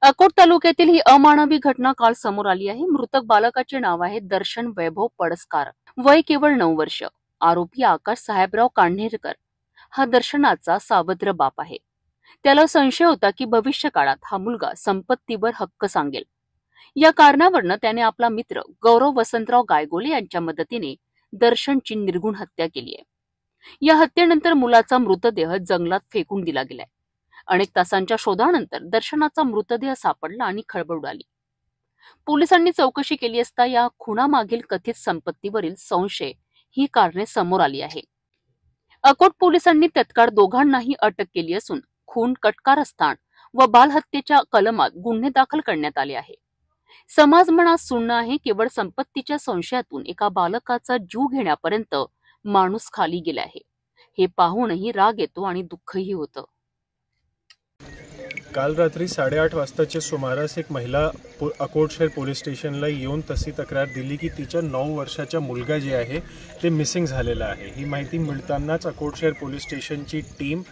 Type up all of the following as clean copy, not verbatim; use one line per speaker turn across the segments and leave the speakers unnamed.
अकोट तालुक्यातील ही अमानवी घटना काल समोर आली आहे। मृतक बालकाचे नाव आहे दर्शन वैभव पडसकार, वय केवळ 9 वर्ष। आरोपी आकाश साहेबराव कान्हेरकर हा दर्शनाचा सावत्र बाप आहे। त्याला संशय होता की भविष्य काळात हा मुलगा संपत्तीवर हक्क सांगेल। या कारणावरून त्याने आपला मित्र गौरव वसंतराव गायगोले यांच्या मदतीने दर्शनची निर्घृण हत्या केली आहे। या हत्येनंतर मुलाचा मृतदेह जंगलात फेकून दिला गेलाय। अनेक तासांच्या शोधानंतर दर्शनाचा मृतदेह सापडला आणि खळबळ उडाली। पोलिसांनी चौकशी केली असता या खुनामागील कथित संपत्तीवरील संशय ही कारणे समोर आली आहे। अकोट पोलिसांनी तत्काळ दोघांनाही अटक केली असून खून, कटकारस्थान व बालहत्येच्या कलमात गुन्हे दाखल करण्यात आले आहे। समाज मनात सुन्न आहे। केवळ संपत्तीच्या संशयातून एका बालकाचा जीव घेण्यापर्यंत माणूस खाली गेला आहे। हे पाहूनही राग येतो आणि दुःखही होतं।
काल रात्री 8:30 वाजताच्या सुमारास एक महिला अकोट शहर पोलीस स्टेशनला येऊन तशी तक्रार दिली की तिच्या 9 वर्षाचा मुलगा जे आहे ते मिसिंग झालेला आहे। ही माहिती मिळतानाच अकोट शहर पोलीस स्टेशनची टीम,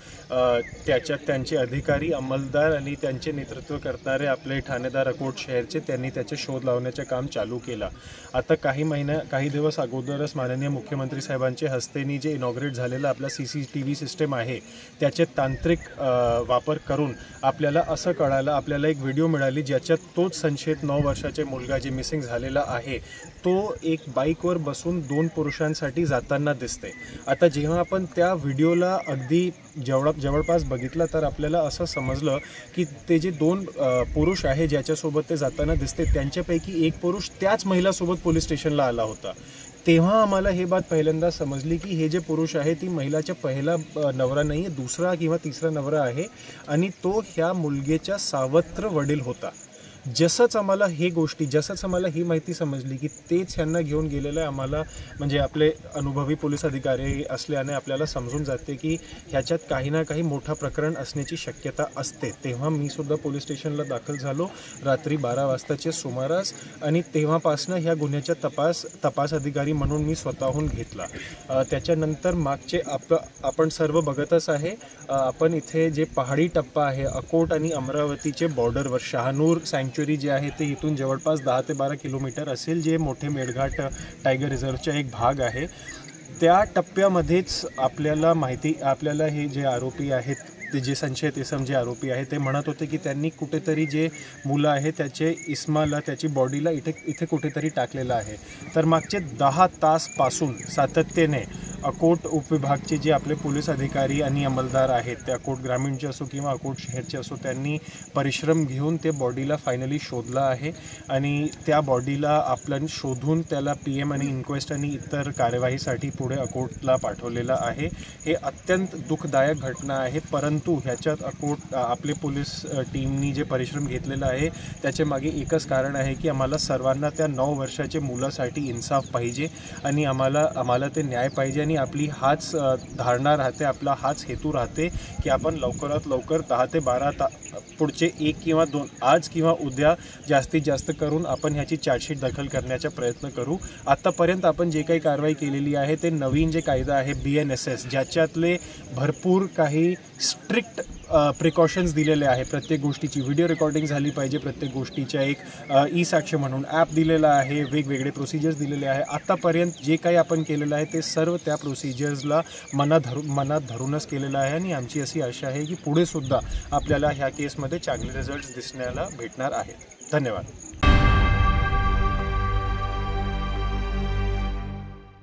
त्यांचे अधिकारी, अंमलदार आणि त्यांचे नेतृत्व करणारे आपले ठाणेदार अकोट शहरचे, त्यांनी त्याचे शोध लावण्याचे काम चालू केला। आता काही दिवस अगोदरच माननीय मुख्यमंत्री साहेबांच्या हस्तेनी जे इनॉग्रेट झालेला आपला CCTV सिस्टम आहे त्याचे तांत्रिक वापर करून आपल्याला असं कळालं, आपल्याला एक व्हिडिओ मिळाली ज्याच्यात तोच संशयित 9 वर्षाचे मुलगा जे मिसिंग झालेला आहे तो एक बाईकवर बसून 2 पुरुषांसाठी जाताना दिसते। आता जेव्हा आपण त्या व्हिडिओला अगदी जवळपास बघितलं तर आपल्याला असं समजलं की ते जे 2 पुरुष आहे ज्याच्यासोबत ते जाताना दिसते त्यांच्यापैकी एक पुरुष त्याच महिलासोबत पोलीस स्टेशनला आला होता। तेव्हा आम्हाला हे बात पहिल्यांदा समजली की हे जे पुरुष आहे ती महिलाचा पहिला नवरा नाही, दुसरा किंवा तिसरा नवरा आहे आणि तो ह्या मुलगेचा सावत्र वडील होता। जसंच आम्हाला ही माहिती समजली की तेच ह्यांना घेऊन गेलेलं आहे, आम्हाला म्हणजे आपले अनुभवी पोलीस अधिकारी असल्याने आपल्याला समजून जाते की ह्याच्यात काही ना काही मोठा प्रकरण असण्याची शक्यता असते। तेव्हा मी सुद्धा पोलीस स्टेशनला दाखल झालो रात्री 12 वाजताच्या सुमारास आणि तेव्हापासनं ह्या गुन्ह्याचा तपास अधिकारी म्हणून मी स्वतःहून घेतला। त्याच्यानंतर मागचे आपण सर्व बघतच आहे, आपण इथे जे पहाडी टप्पा आहे अकोट आणि अमरावतीचे बॉर्डरवर शहानूर सँक्च्युरी जे आहे ते इथून जवळपास 10 ते 12 किलोमीटर असेल, जे मोठे मेळघाट टायगर रिझर्वचा एक भाग आहे। त्या टप्प्यामध्येच आपल्याला हे जे आरोपी आहेत, ते जे संशयित इसम जे आरोपी आहे ते म्हणत होते की त्यांनी कुठेतरी जे मुलं आहे त्याचे इस्माला, त्याची बॉडीला इथे कुठेतरी टाकलेलं आहे। तर मागचे 10 तासपासून सातत्याने अकोट उपविभागचे जे आपले पोलीस अधिकारी आणि अंमलदार आहेत, ते अकोट ग्रामीणचे असो किंवा अकोट शहरचे असो, त्यांनी परिश्रम घेऊन ते बॉडीला फायनली शोधला आहे आणि त्या बॉडीला आपण शोधून त्याला PM आणि इन्क्वेस्ट आणि इतर कार्यवाहीसाठी पुढे अकोटला पाठवलेलं आहे। हे अत्यंत दुःखदायक घटना आहे, परंतु ह्याच्यात आपले पोलीस टीमनी जे परिश्रम घेतलेला आहे त्याच्या मागे एकच कारण आहे की आम्हाला सर्वांना त्या 9 वर्षाच्या मुलासाठी इन्साफ पाहिजे आणि आम्हाला ते न्याय पाहिजे आणि आपली हाच धारणा राहते, आपला हाच हेतू राहते की आपण लवकरात लवकर 10 ते 12 पुढचे 1 किंवा 2 आज किंवा उद्या जास्तीत जास्त करून आपण ह्याची चार्जशीट दाखल करण्याचा प्रयत्न करू। आतापर्यंत आपण जे काही कारवाई केलेली आहे ते नवीन जे कायदा आहे BNSS, ज्याच्यातले भरपूर काही स्ट्रिक्ट प्रिकॉशन्स दिलेले आहे। प्रत्येक गोष्टीची व्हिडिओ रेकॉर्डिंग झाली पाहिजे, प्रत्येक गोष्टीच्या एक ई-साक्ष्य म्हणून ॲप दिलेला आहे, वेगवेगळे प्रोसिजर्स दिलेले आहे। आतापर्यंत जे काही आपण केलेलं आहे ते सर्व त्या प्रोसिजर्सला मनात धरूनच केलेलं आहे आणि आमची अशी आशा आहे की पुढे सुद्धा आपल्याला ह्या केसमध्ये चांगले रिझल्ट्स दिसण्याला भेटणार आहेत। धन्यवाद।